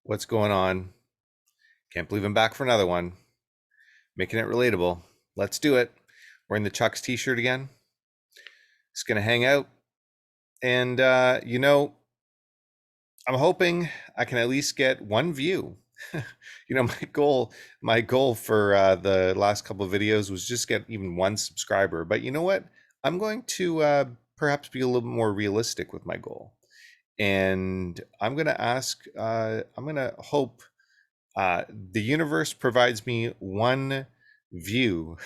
What's going on? Can't believe I'm back for another one. Making it relatable. Let's do it. Wearing the Chuck's t-shirt again. Just gonna hang out. And I'm hoping I can at least get one view. My goal for the last couple of videos was just get even one subscriber. But you know what? I'm going to perhaps be a little bit more realistic with my goal. And I'm gonna hope the universe provides me one view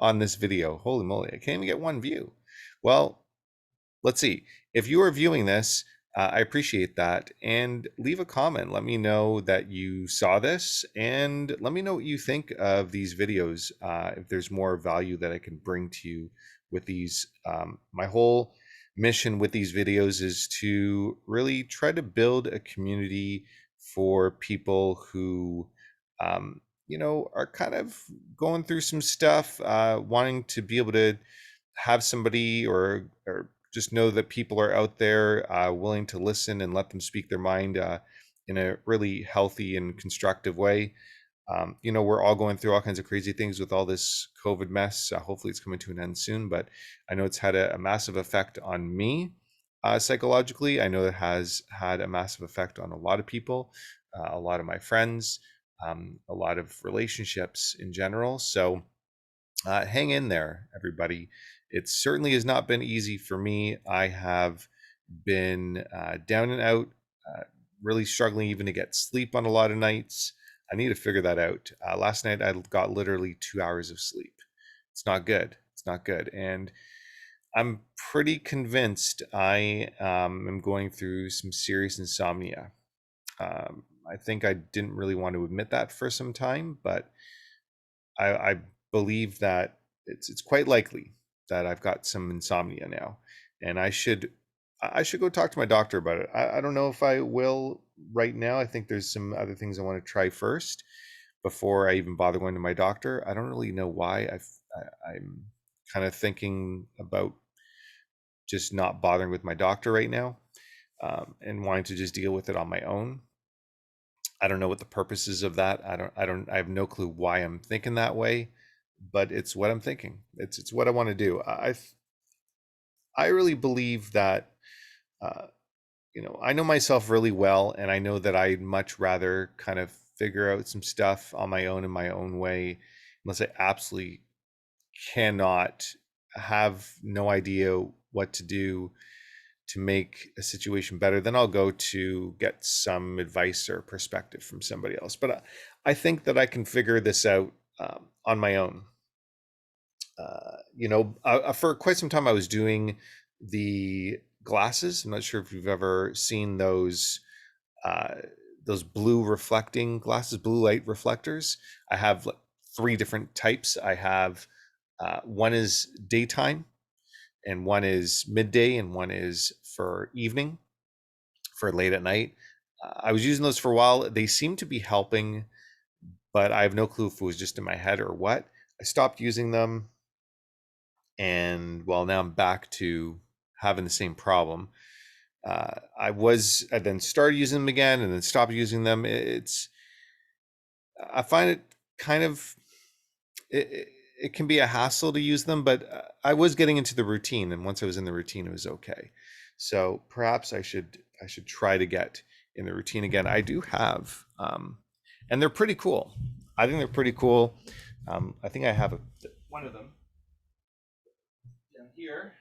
on this video. Holy moly, I can't even get one view. Well, let's see. If you are viewing this, I appreciate that. And leave a comment. Let me know that you saw this and let me know what you think of these videos. If there's more value that I can bring to you with these. My whole mission with these videos is to really try to build a community for people who, are kind of going through some stuff, wanting to be able to have somebody or just know that people are out there willing to listen and let them speak their mind in a really healthy and constructive way. We're all going through all kinds of crazy things with all this COVID mess. Hopefully, it's coming to an end soon, but I know it's had a massive effect on me psychologically. I know it has had a massive effect on a lot of people, a lot of my friends, a lot of relationships in general. So, hang in there, everybody. It certainly has not been easy for me. I have been down and out, really struggling even to get sleep on a lot of nights. I need to figure that out. Last night, I got literally 2 hours of sleep. It's not good. It's not good. And I'm pretty convinced I am going through some serious insomnia. I think I didn't really want to admit that for some time, but I believe that it's quite likely that I've got some insomnia now, and I should go talk to my doctor about it. I don't know if I will right now. I think there's some other things I want to try first before I even bother going to my doctor. I don't really know why. I'm kind of thinking about just not bothering with my doctor right now, and wanting to just deal with it on my own. I don't know what the purpose is of that. I have no clue why I'm thinking that way, but it's what I'm thinking. It's what I want to do. I really believe that uh, I know myself really well, and I know that I'd much rather kind of figure out some stuff on my own in my own way, unless I absolutely cannot, have no idea what to do to make a situation better, then I'll go to get some advice or perspective from somebody else. But I think that I can figure this out on my own. For quite some time, I was doing the glasses. I'm not sure if you've ever seen uh, those blue reflecting glasses, blue light reflectors. I have like three different types. I have one is daytime, and one is midday, and one is for evening, for late at night. I was using those for a while. They seem to be helping, but I have no clue if it was just in my head or what. I stopped using them, and well, now I'm back to having the same problem. I then started using them again, and then stopped using them. I find it kind of it can be a hassle to use them, but I was getting into the routine, and once I was in the routine, it was okay. So perhaps I should try to get in the routine again. I do have, and they're pretty cool. I think they're pretty cool. I think I have one of them down here.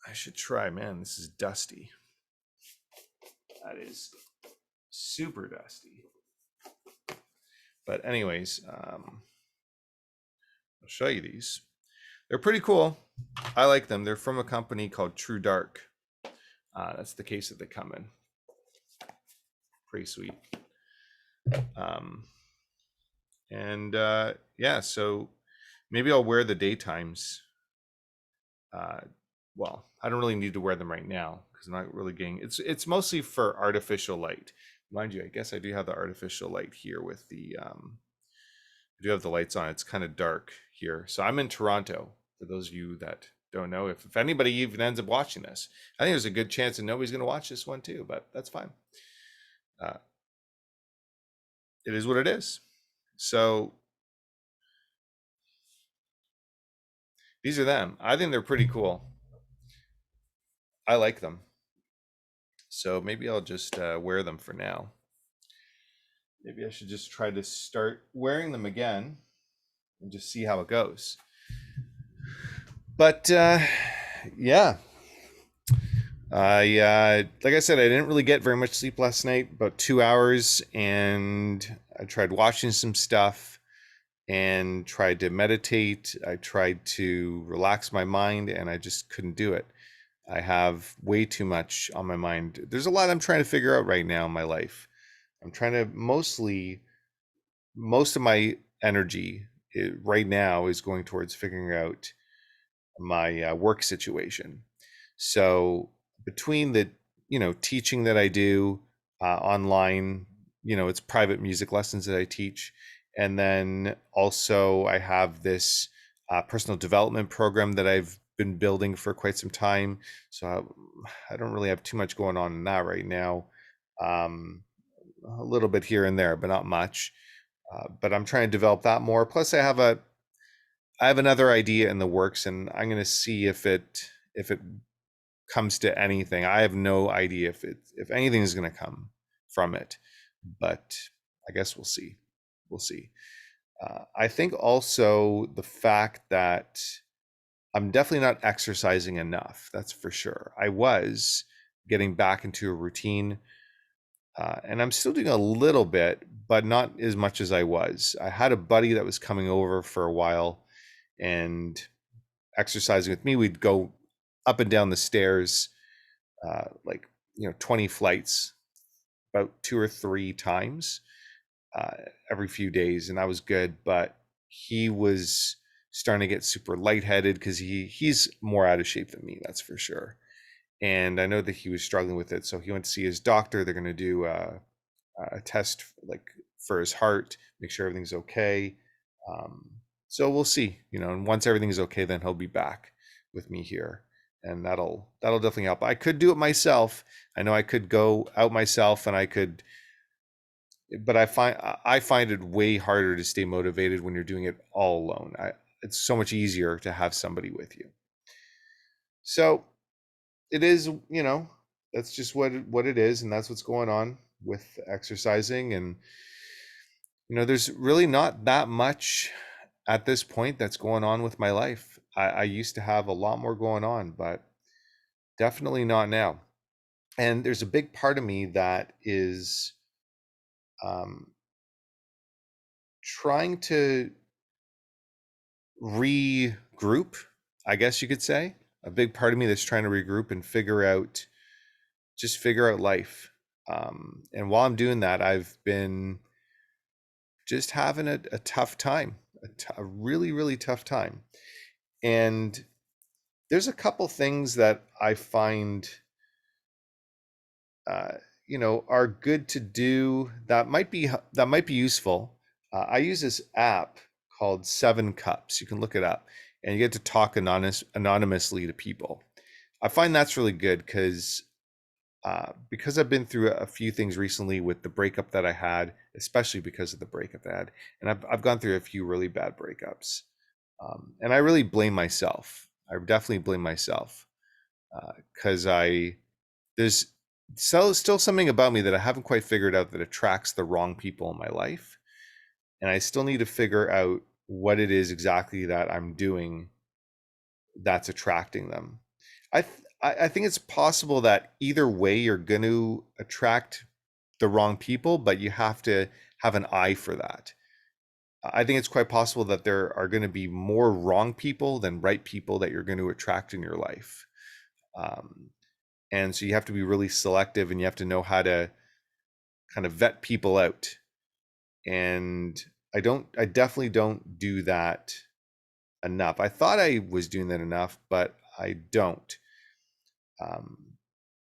I should try. Man, this is dusty. That is super dusty. But anyways, I'll show you these. They're pretty cool. I like them. They're from a company called True Dark. That's the case that they come in. Pretty sweet. Um, and yeah, so maybe I'll wear the daytimes. Uh, well, I don't really need to wear them right now because I'm not really getting. It's mostly for artificial light, mind you. I guess I do have the artificial light here with the. I do have the lights on. It's kind of dark here, so I'm in Toronto. For those of you that don't know if anybody even ends up watching this. I think there's a good chance that nobody's going to watch this one too, but that's fine. Uh, it is what it is. So these are them. I think they're pretty cool. I like them. So maybe I'll just wear them for now. Maybe I should just try to start wearing them again and just see how it goes. But yeah, I like I said, I didn't really get very much sleep last night, about 2 hours, and I tried watching some stuff and tried to meditate. I tried to relax my mind, and I just couldn't do it. I have way too much on my mind. There's a lot I'm trying to figure out right now in my life. I'm trying to most of my energy right now is going towards figuring out my work situation. So between the teaching that I do online, it's private music lessons that I teach, and then also I have this personal development program that I've been building for quite some time. So I don't really have too much going on in that right now. Um, a little bit here and there, but not much. But I'm trying to develop that more. Plus, I have another idea in the works, and I'm going to see if it comes to anything. I have no idea if anything is going to come from it, but I guess we'll see. We'll see. I think also the fact that I'm definitely not exercising enough. That's for sure. I was getting back into a routine, and I'm still doing a little bit, but not as much as I was. I had a buddy that was coming over for a while and exercising with me. We'd go up and down the stairs, like 20 flights, about 2 or 3 times uh, every few days, and that was good. But he was starting to get super lightheaded because he's more out of shape than me, that's for sure. And I know that he was struggling with it, so he went to see his doctor. They're going to do a test like for his heart, make sure everything's okay. Um, so we'll see, and once everything's okay, then he'll be back with me here, and that'll definitely help. I could do it myself. I know I could go out myself, and I could, but I find it way harder to stay motivated when you're doing it all alone. It's so much easier to have somebody with you. So it is, that's just what it is, and that's what's going on with exercising. And there's really not that much at this point that's going on with my life. I used to have a lot more going on, but definitely not now. And there's a big part of me that is um, trying to regroup, I guess you could say. A big part of me that's trying to regroup and figure out life. And while I'm doing that, I've been just having a tough time, a really, really tough time. And there's a couple things that I find, uh, are good to do that might be useful. I use this app called Seven Cups. You can look it up, and you get to talk anonymously to people. I find that's really good because I've been through a few things recently with the breakup that I had, especially because of the breakup I had, and I've gone through a few really bad breakups, and I really blame myself. I definitely blame myself because there's still something about me that I haven't quite figured out that attracts the wrong people in my life, and I still need to figure out what it is exactly that I'm doing that's attracting them. I think it's possible that either way you're going to attract the wrong people, but you have to have an eye for that. I think it's quite possible that there are going to be more wrong people than right people that you're going to attract in your life. Um, and so you have to be really selective, and you have to know how to kind of vet people out. And I definitely don't do that enough. I thought I was doing that enough, but I don't. Um,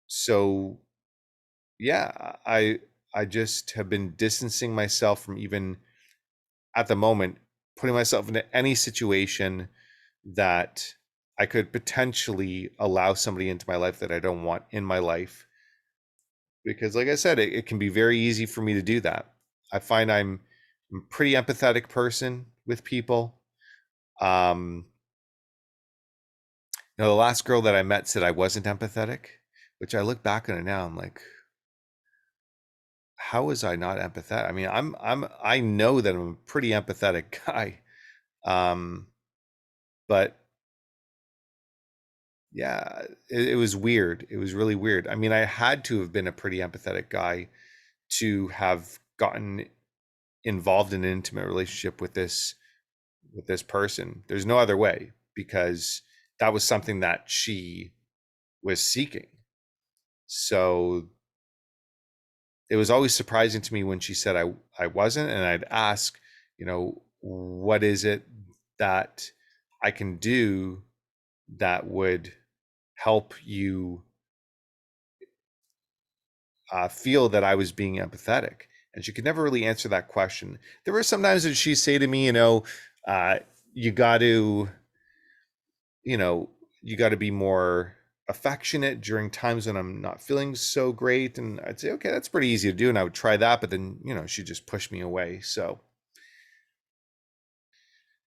so yeah, I just have been distancing myself from even at the moment putting myself into any situation that I could potentially allow somebody into my life that I don't want in my life, because like I said, it can be very easy for me to do that. I find I'm a pretty empathetic person with people. um the last girl that I met said I wasn't empathetic, which I look back on it now, I'm like, how was I not empathetic? I mean, I know that I'm a pretty empathetic guy. um but yeah, it was weird. It was really weird. I mean, I had to have been a pretty empathetic guy to have gotten involved in an intimate relationship with this person. There's no other way, because that was something that she was seeking. So it was always surprising to me when she said I wasn't, and I'd ask, what is it that I can do that would help you feel that I was being empathetic? And she could never really answer that question. There were sometimes that she'd say to me, uh, you got to, you know, you got to be more affectionate during times when I'm not feeling so great. And I'd say, okay, that's pretty easy to do. And I would try that. But then, she just pushed me away. So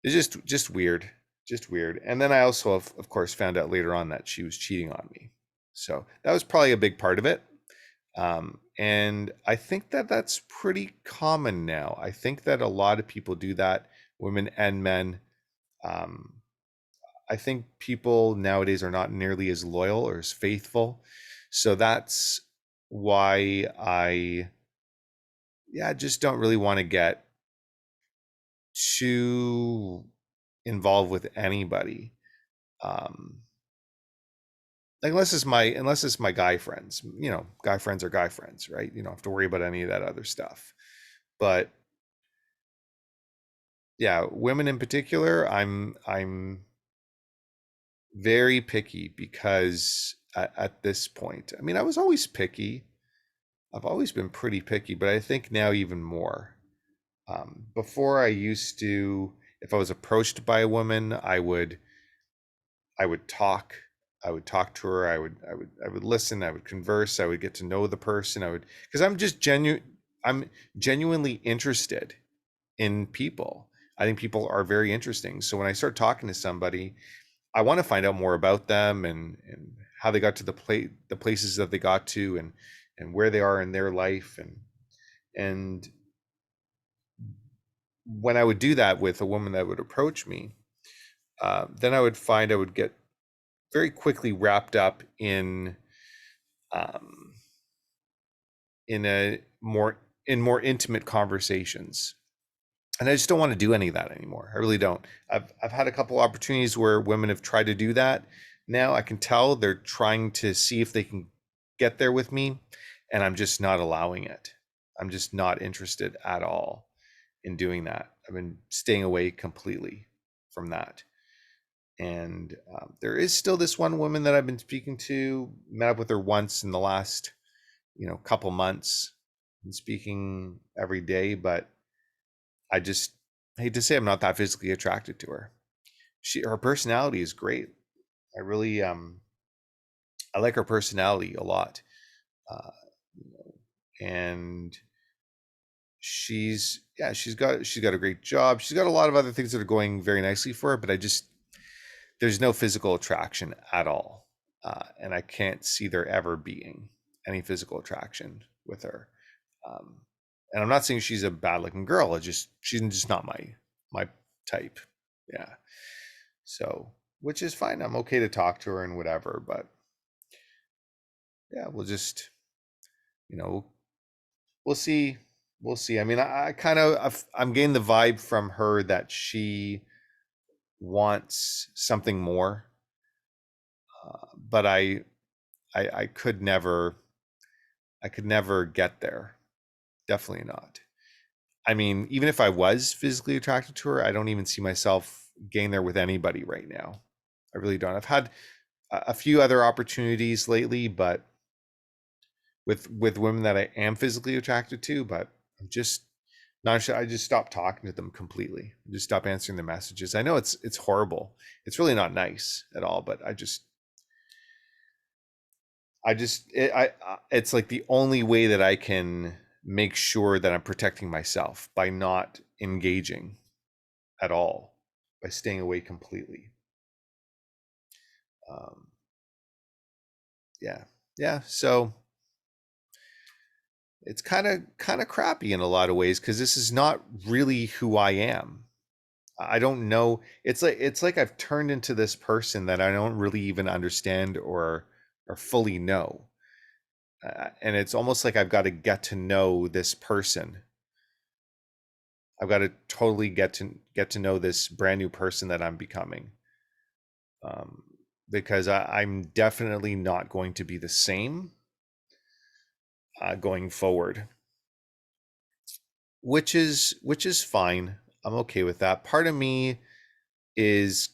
it's just weird, just weird. And then I also, of course, found out later on that she was cheating on me. So that was probably a big part of it. And I think that that's pretty common now. I think that a lot of people do that, women and men. Um, I think people nowadays are not nearly as loyal or as faithful. So that's why yeah, just don't really want to get too involved with anybody. Um, like unless it's my guy friends, guy friends are guy friends, right? You don't have to worry about any of that other stuff. But yeah, women in particular, I'm very picky, because at this point, I mean, I was always picky. I've always been pretty picky, but I think now even more. Before, I used to, if I was approached by a woman, I would talk. I would talk to her. I would listen. I would converse. I would get to know the person. Because I'm genuinely interested in people. I think people are very interesting. So when I start talking to somebody, I want to find out more about them, and how they got to the places that they got to, and where they are in their life, and when I would do that with a woman that would approach me, then I would find I would get very quickly wrapped up um, in a more in more intimate conversations, and I just don't want to do any of that anymore. I really don't. I've had a couple opportunities where women have tried to do that. Now I can tell they're trying to see if they can get there with me, and I'm just not allowing it. I'm just not interested at all in doing that. I've been staying away completely from that. And there is still this one woman that I've been speaking to. Met up with her once in the last, couple months. Been speaking every day, but I just hate to say I'm not that physically attracted to her. Her personality is great. I really I like her personality a lot. Uh, and she's got a great job. She's got a lot of other things that are going very nicely for her, but there's no physical attraction at all. And I can't see there ever being any physical attraction with her. Um, and I'm not saying she's a bad looking girl. She's just not my type. Yeah. So, which is fine. I'm okay to talk to her and whatever, but yeah, we'll just, you know, we'll see. We'll see. I mean, I kind of, I'm getting the vibe from her that she wants something more, but I I could never get there. Definitely not. I mean, even if I was physically attracted to her, I don't even see myself getting there with anybody right now. I really don't. I've had a few other opportunities lately, but with women that I am physically attracted to, but I'm just not I just stopped talking to them completely. Just stop answering their messages. I know it's horrible. It's really not nice at all, but it's like the only way that I can make sure that I'm protecting myself by not engaging at all, by staying away completely. Um, yeah, yeah. So it's kind of crappy in a lot of ways because this is not really who I am. I don't know. It's like I've turned into this person that I don't really even understand or fully know. And it's almost like I've got to get to know this person. I've got to totally get to know this brand new person that I'm becoming. Um, because I'm definitely not going to be the same going forward, which is fine. I'm okay with that. Part of me is,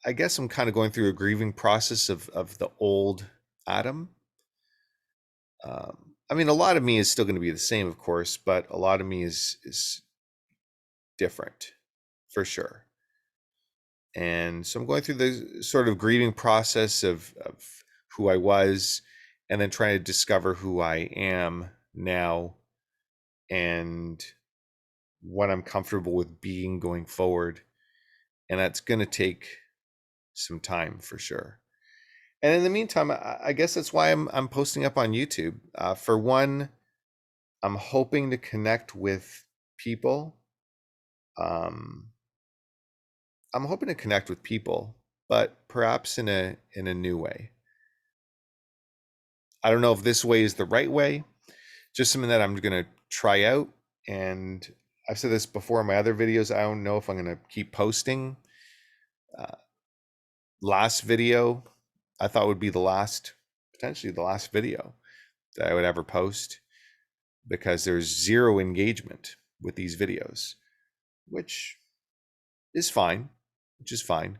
I guess, I'm kind of going through a grieving process of the old Adam. I mean, a lot of me is still going to be the same, of course, but a lot of me is different for sure. And so I'm going through the sort of grieving process of who I was, and then trying to discover who I am now and what I'm comfortable with being going forward. And that's going to take some time for sure. And in the meantime, I guess that's why I'm posting up on YouTube. For one, I'm hoping to connect with people. Um, I'm hoping to connect with people, but perhaps in a new way. I don't know if this way is the right way. Just something that I'm going to try out. And I've said this before in my other videos. I don't know if I'm going to keep posting. Uh, Last video, I thought would be potentially the last video that I would ever post, because there's zero engagement with these videos, which is fine, which is fine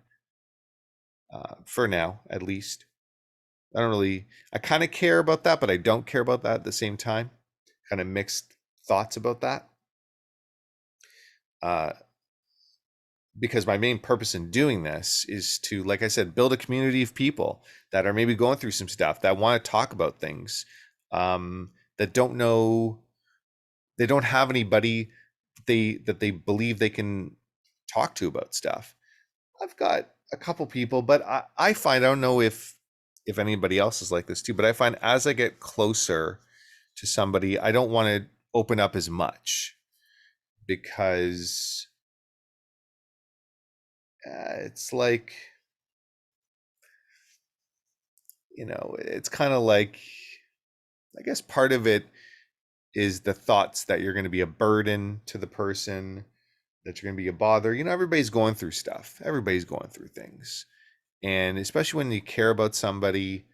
for now, at least. I kind of care about that, but I don't care about that at the same time. Kind of mixed thoughts about that. Uh, because my main purpose in doing this is to, like I said, build a community of people that are maybe going through some stuff, that want to talk about things, that don't know, they don't have anybody that they believe they can talk to about stuff. I've got a couple people, but I find, I don't know if anybody else is like this too, but I find as I get closer to somebody, I don't want to open up as much, because it's like, it's kind of like, I guess part of it is the thoughts that you're going to be a burden to the person, that you're going to be a bother. Everybody's going through stuff. Everybody's going through things. And especially when you care about somebody,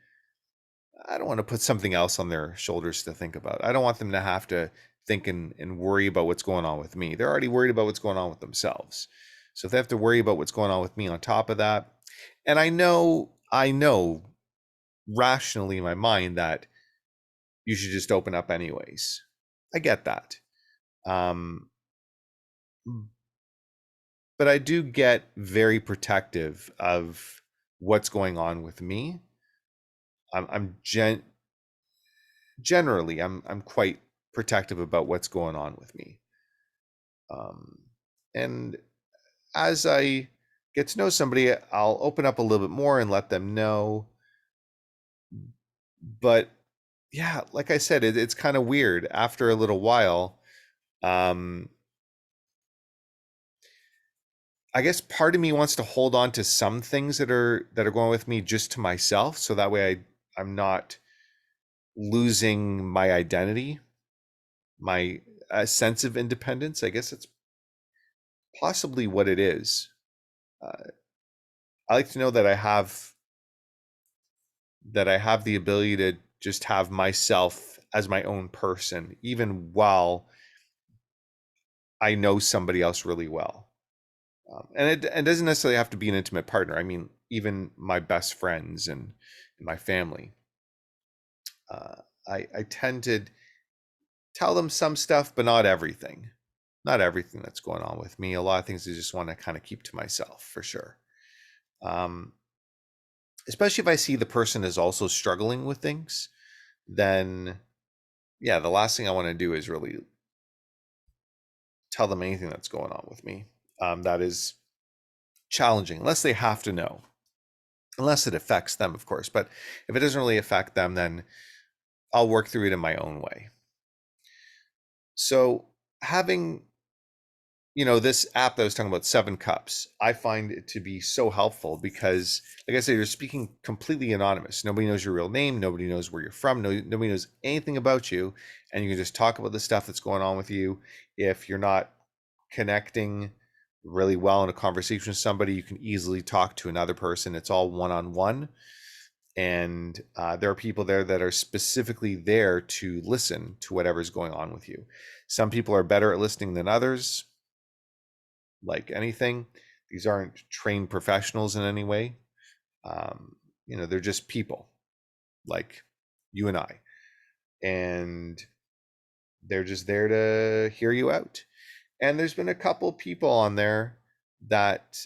I don't want to put something else on their shoulders to think about. I don't want them to have to think and worry about what's going on with me. They're already worried about what's going on with themselves. So if they have to worry about what's going on with me on top of that, and I know rationally in my mind that you should just open up anyways. I get that. Um, but I do get very protective of what's going on with me. I'm generally I'm quite protective about what's going on with me. Um, and as I get to know somebody, I'll open up a little bit more and let them know. But yeah, like I said, it's kind of weird after a little while. Um, I guess part of me wants to hold on to some things that are going with me just to myself, so that way I'm not losing my identity, my sense of independence. I guess it's possibly what it is. Uh, I like to know that I have the ability to just have myself as my own person, even while I know somebody else really well. And it doesn't necessarily have to be an intimate partner. I mean, even my best friends and my family. Uh, I tend to tell them some stuff, but not everything. Not everything that's going on with me. A lot of things I just want to kind of keep to myself for sure. Um, Especially if I see the person is also struggling with things, then yeah, the last thing I want to do is really tell them anything that's going on with me. That is challenging, unless they have to know, unless it affects them, of course. But if it doesn't really affect them, then I'll work through it in my own way. So having, this app that I was talking about, Seven Cups, I find it to be so helpful because, like I said, you're speaking completely anonymous. Nobody knows your real name. Nobody knows where you're from. Nobody knows anything about you. And you can just talk about the stuff that's going on with you. If you're not connecting really well in a conversation with somebody, you can easily talk to another person. It's all one-on-one. And there are people there that are specifically there to listen to whatever's going on with you. Some people are better at listening than others. Like anything, these aren't trained professionals in any way. They're just people like you and I, and they're just there to hear you out. And there's been a couple people on there that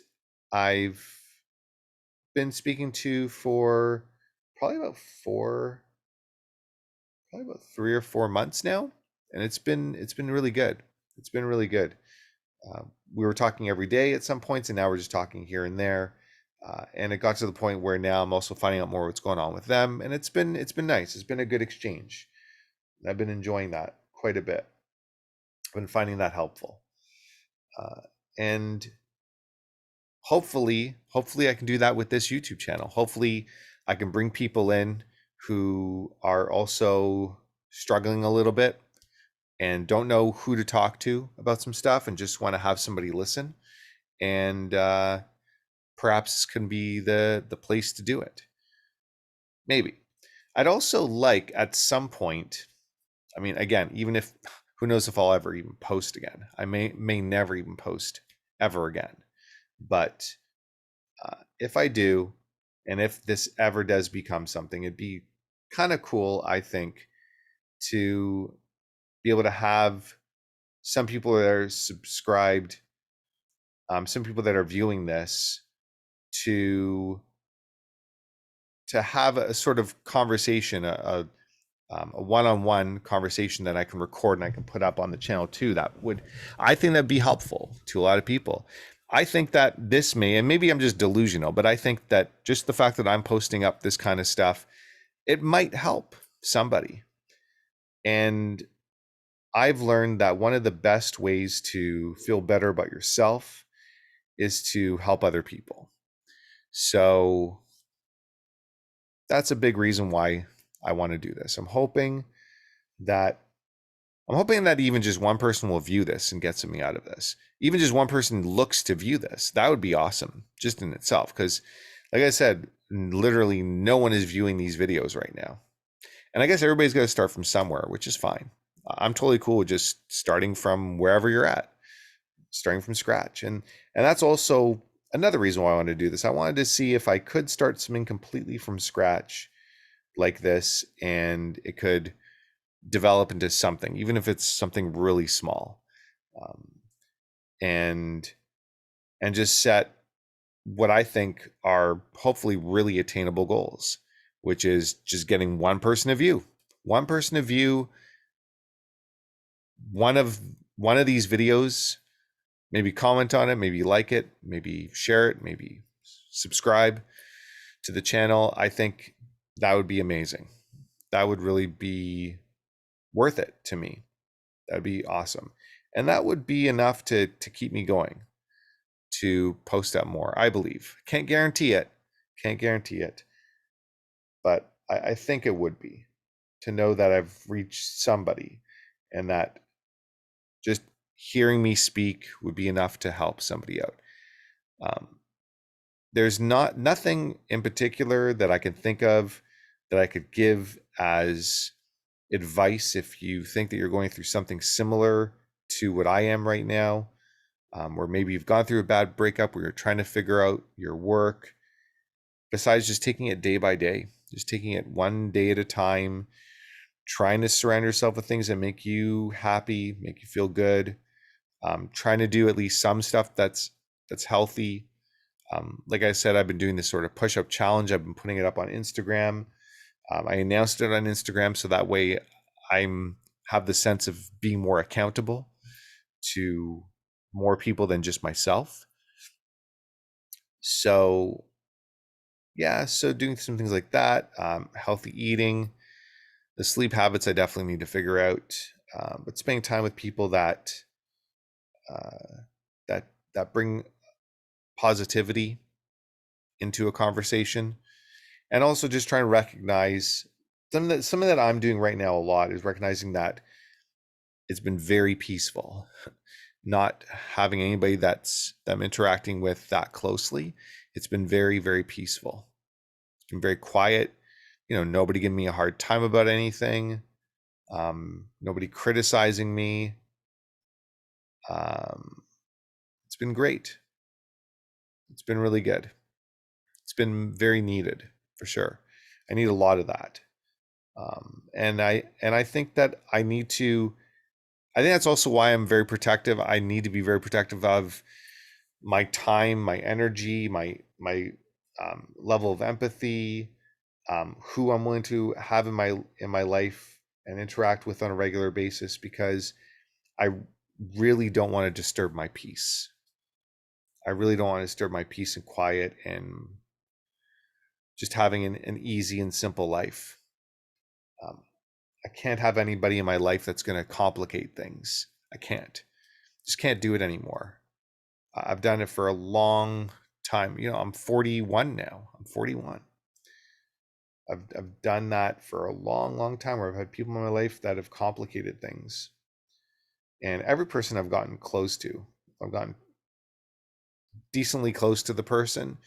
I've been speaking to for probably about four, probably about 3 or 4 months now, and it's been really good. It's been really good. We were talking every day at some points, and now we're just talking here and there. And it got to the point where now I'm also finding out more what's going on with them, and it's been nice. It's been a good exchange. I've been enjoying that quite a bit. I've been finding that helpful, and hopefully I can do that with this YouTube channel. Hopefully I can bring people in who are also struggling a little bit and don't know who to talk to about some stuff and just want to have somebody listen. And perhaps this can be the place to do it. Maybe. I'd also like at some point, I mean, again, even if who knows if I'll ever even post again. I may never even post ever again. But if I do, and if this ever does become something, it'd be kind of cool, I think, to be able to have some people that are subscribed, some people that are viewing this, to have a sort of conversation, a one-on-one conversation that I can record and I can put up on the channel too. I think that'd be helpful to a lot of people. I think that this may, and maybe I'm just delusional, but I think that just the fact that I'm posting up this kind of stuff, it might help somebody. And I've learned that one of the best ways to feel better about yourself is to help other people. So that's a big reason why I want to do this. That I'm hoping that even just one person will view this and get something out of this. Even just one person looks to view this. That would be awesome just in itself. Because like I said, literally no one is viewing these videos right now. And I guess everybody's got to start from somewhere, which is fine. I'm totally cool with just starting from wherever you're at, starting from scratch. And that's also another reason why I wanted to do this. I wanted to see if I could start something completely from scratch like this, and it could develop into something, even if it's something really small, um, and just set what I think are hopefully really attainable goals, which is just getting one person to view, one of these videos, maybe comment on it, maybe like it, maybe share it, maybe subscribe to the channel. I think that would be amazing. That would really be worth it to me. That'd be awesome. And that would be enough to keep me going, to post up more, I believe. Can't guarantee it. But I think it would be, to know that I've reached somebody and that just hearing me speak would be enough to help somebody out. There's nothing in particular that I can think of that I could give as advice if you think that you're going through something similar to what I am right now, or maybe you've gone through a bad breakup where you're trying to figure out your work, besides just taking it day by day, just taking it one day at a time, trying to surround yourself with things that make you happy, make you feel good. Trying to do at least some stuff that's healthy. Like I said, I've been doing this sort of push-up challenge. I've been putting it up on Instagram. I announced it on Instagram so that way I'm have the sense of being more accountable to more people than just myself. So yeah, so doing some things like that, healthy eating, the sleep habits I definitely need to figure out, but spending time with people uh, that bring positivity into a conversation, and also just trying to recognize something that I'm doing right now a lot is recognizing that it's been very peaceful, not having anybody that I'm interacting with that closely. It's been very, very peaceful. It's been very quiet. Nobody giving me a hard time about anything. Nobody criticizing me. Um, it's been great. It's been really good. It's been very needed for sure. I need a lot of that. And I think that I need to. I think that's also why I'm very protective. I need to be very protective of my time, my energy, my level of empathy, who I'm willing to have in my life and interact with on a regular basis, because I really don't want to disturb my peace. I really don't want to disturb my peace and quiet and just having an easy and simple life. Um, I can't have anybody in my life that's going to complicate things. I can't. Just can't do it anymore. I've done it for a long time. I'm 41 now. I'm 41. I've done that for a long, long time, where I've had people in my life that have complicated things. And every person I've gotten close to, I've gotten decently close to the person.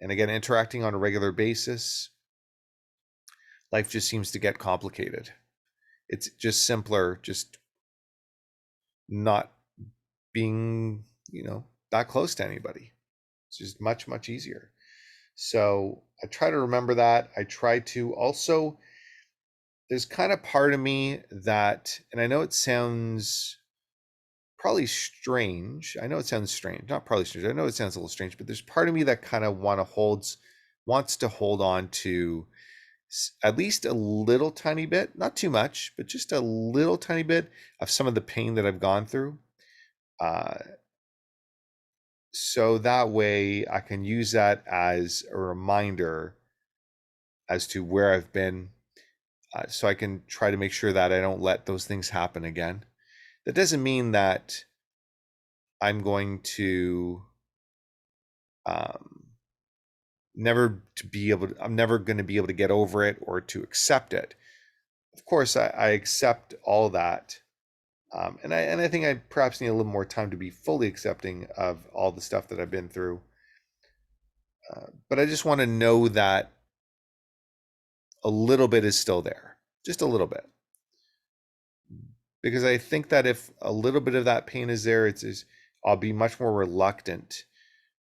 And again, interacting on a regular basis, life just seems to get complicated. It's just simpler, just not being, that close to anybody. It's just much, much easier. So I try to remember that. I try to also, there's kind of part of me that, and I know it sounds probably strange. I know it sounds strange, not probably strange. I know it sounds a little strange, but there's part of me that kind of wants to hold on to at least a little tiny bit, not too much, but just a little tiny bit of some of the pain that I've gone through. Uh, so that way I can use that as a reminder as to where I've been, so I can try to make sure that I don't let those things happen again. That doesn't mean that I'm going to um, I'm never going to be able to get over it or to accept it. Of course, I accept all that. And I think I perhaps need a little more time to be fully accepting of all the stuff that I've been through. But I just want to know that a little bit is still there, just a little bit, because I think that if a little bit of that pain is there, I'll be much more reluctant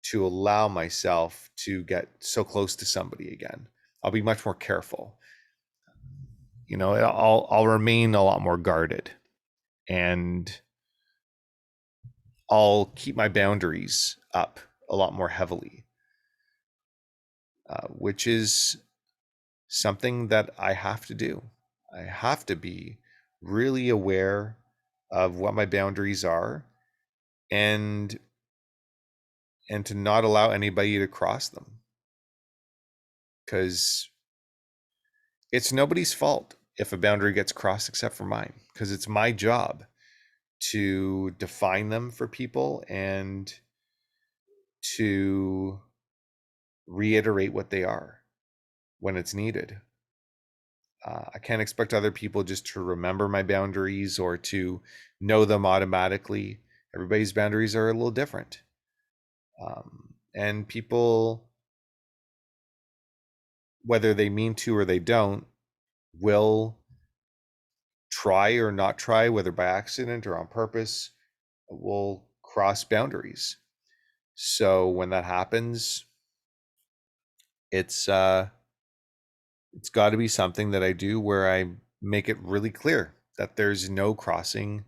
to allow myself to get so close to somebody again. I'll be much more careful. I'll remain a lot more guarded, and I'll keep my boundaries up a lot more heavily, which is something that I have to do. I have to be really aware of what my boundaries are, and to not allow anybody to cross them, because it's nobody's fault if a boundary gets crossed except for mine, because it's my job to define them for people and to reiterate what they are when it's needed. I can't expect other people just to remember my boundaries or to know them automatically. Everybody's boundaries are a little different. And people, whether they mean to or they don't, will try or not try, whether by accident or on purpose, will cross boundaries. So when that happens, it's got to be something that I do where make it really clear that there's no crossing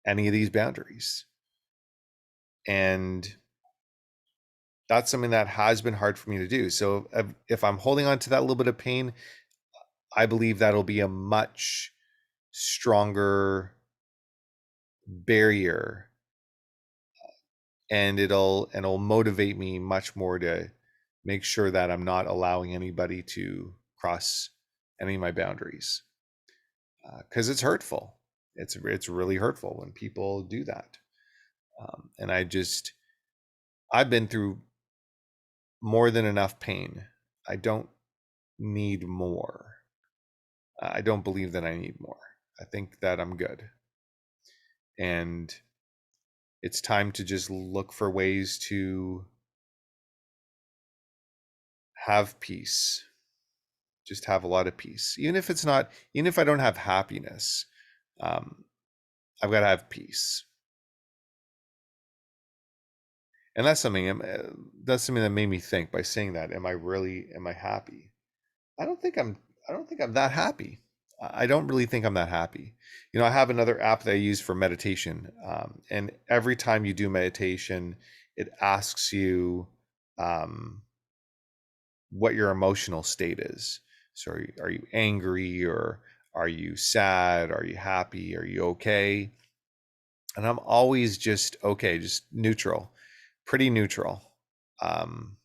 any of these boundaries. And that's something that has been hard for me to do. So if I'm holding on to that little bit of pain, I believe that'll be a much stronger barrier, and it'll motivate me much more to make sure that I'm not allowing anybody to cross any of my boundaries, because it's hurtful. It's really hurtful when people do that. And I've been through more than enough pain. I don't need more. I don't believe that I need more. I think that I'm good. And it's time to just look for ways to have peace. Just have a lot of peace. Even if I don't have happiness, um, I've got to have peace. And that's something that made me think by saying that. Am I happy? I don't think I'm, I don't think I'm that happy. I don't really think I'm that happy. I have another app that I use for meditation. And every time you do meditation, it asks you, um, what your emotional state is. So are you angry, or are you sad? Are you happy? Are you okay? And I'm always just okay, just neutral, pretty neutral. Um,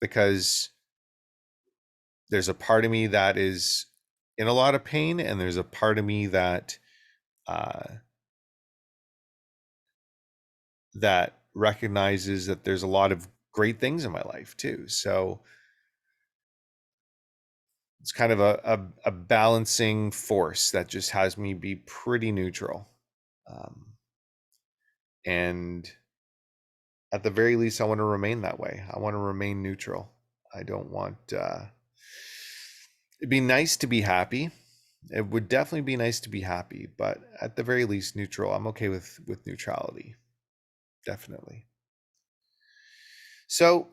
because there's a part of me that is in a lot of pain, and there's a part of me uh, that recognizes that there's a lot of great things in my life too. So it's kind of a balancing force that just has me be pretty neutral. Um, and at the very least, I want to remain that way. I want to remain neutral. I don't want, it'd be nice to be happy. It would definitely be nice to be happy, but at the very least, neutral. I'm okay with neutrality. Definitely. So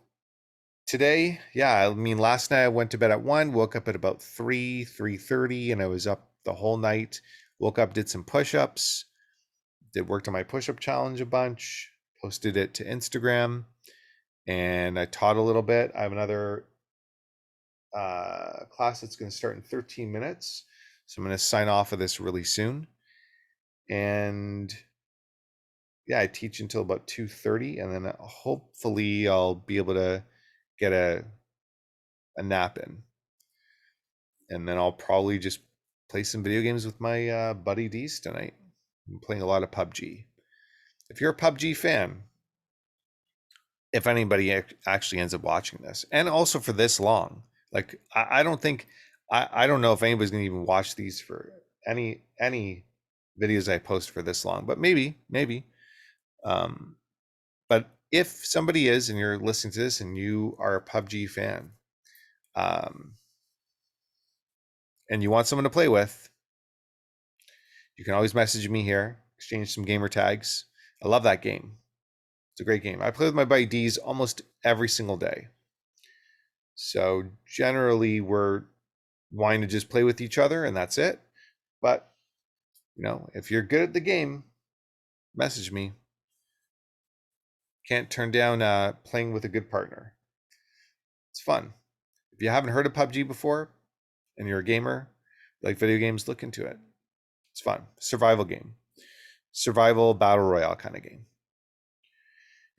today, yeah, I mean, last night I went to bed at 1, woke up at about 3:30, and I was up the whole night. Woke up, did some push-ups, worked on my push-up challenge a bunch, posted it to Instagram, and I taught a little bit. I have another class that's going to start in 13 minutes, so I'm going to sign off of this really soon. And yeah, I teach until about 2:30, and then hopefully I'll be able to get a nap in, and then I'll probably just play some video games with my buddy D's tonight. I'm playing a lot of PUBG. If you're a PUBG fan, if anybody actually ends up watching this, and also for this long, like I don't think I don't know if anybody's gonna even watch these for any videos I post for this long, but maybe. Um, but if somebody is, and you're listening to this and you are a PUBG fan, um, and you want someone to play with, you can always message me here, exchange some gamer tags. I love that game. It's a great game. I play with my buddy D's almost every single day. So generally we're wanting to just play with each other, and that's it. But if you're good at the game, message me. Can't turn down playing with a good partner. It's fun. If you haven't heard of PUBG before and you're a gamer, like video games, look into it. It's fun. Survival game. Survival battle royale kind of game.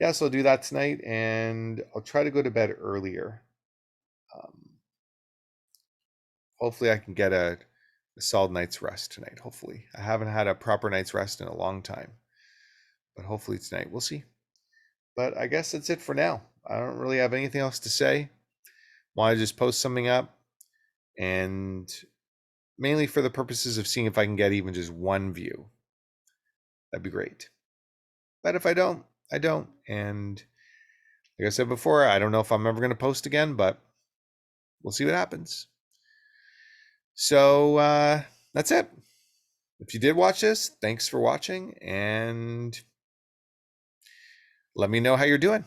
Yeah, so I'll do that tonight, and I'll try to go to bed earlier. Um, Hopefully I can get a solid night's rest tonight. Hopefully. I haven't had a proper night's rest in a long time, but hopefully tonight. We'll see. But I guess that's it for now. I don't really have anything else to say. Want to just post something up, and mainly for the purposes of seeing if I can get even just one view. That'd be great. But if I don't, I don't. And like I said before, I don't know if I'm ever going to post again, but we'll see what happens. So that's it. If you did watch this, thanks for watching, and let me know how you're doing.